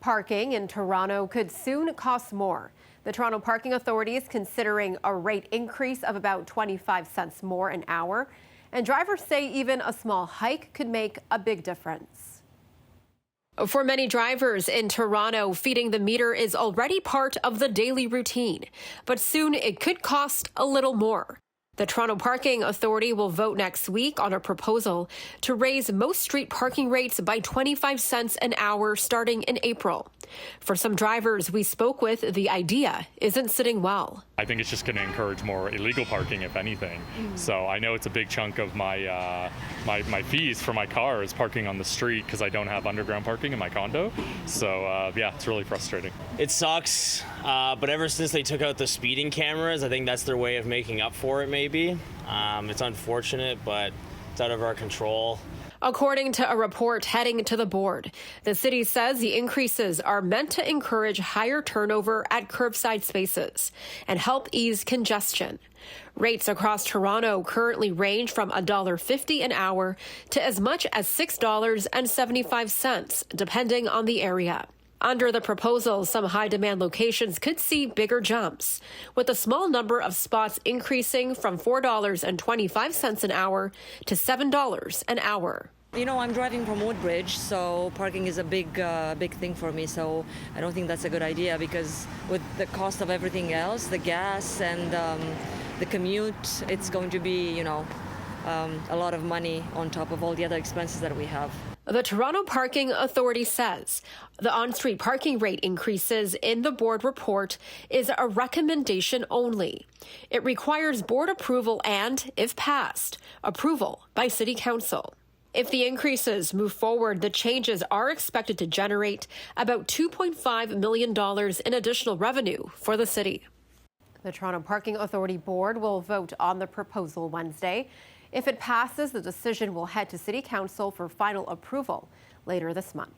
Parking in Toronto could soon cost more. The Toronto Parking Authority is considering a rate increase of about 25 cents more an hour, and drivers say even a small hike could make a big difference. For many drivers in Toronto, feeding the meter is already part of the daily routine, but soon it could cost a little more. The Toronto Parking Authority will vote next week on a proposal to raise most street parking rates by 25 cents an hour starting in April. For some drivers we spoke with, the idea isn't sitting well. I think it's just going to encourage more illegal parking, if anything. So I know it's a big chunk of my my fees for my car is parking on the street because I don't have underground parking in my condo. So yeah, it's really frustrating. It sucks, but ever since they took out the speeding cameras, I think that's their way of making up for it, maybe. It's unfortunate, but it's out of our control. According to a report heading to the board, the city says the increases are meant to encourage higher turnover at curbside spaces and help ease congestion. Rates across Toronto currently range from $1.50 an hour to as much as $6.75, depending on the area. Under the proposal, some high-demand locations could see bigger jumps, with a small number of spots increasing from $4.25 an hour to $7 an hour. You know, I'm driving from Woodbridge, so parking is a big thing for me. So I don't think that's a good idea because with the cost of everything else, the gas and the commute, it's going to be, a lot of money on top of all the other expenses that we have. The Toronto Parking Authority says the on-street parking rate increases in the board report is a recommendation only. It requires board approval and, if passed, approval by City Council. If the increases move forward, the changes are expected to generate about $2.5 million in additional revenue for the city. The Toronto Parking Authority Board will vote on the proposal Wednesday. If it passes, the decision will head to City Council for final approval later this month.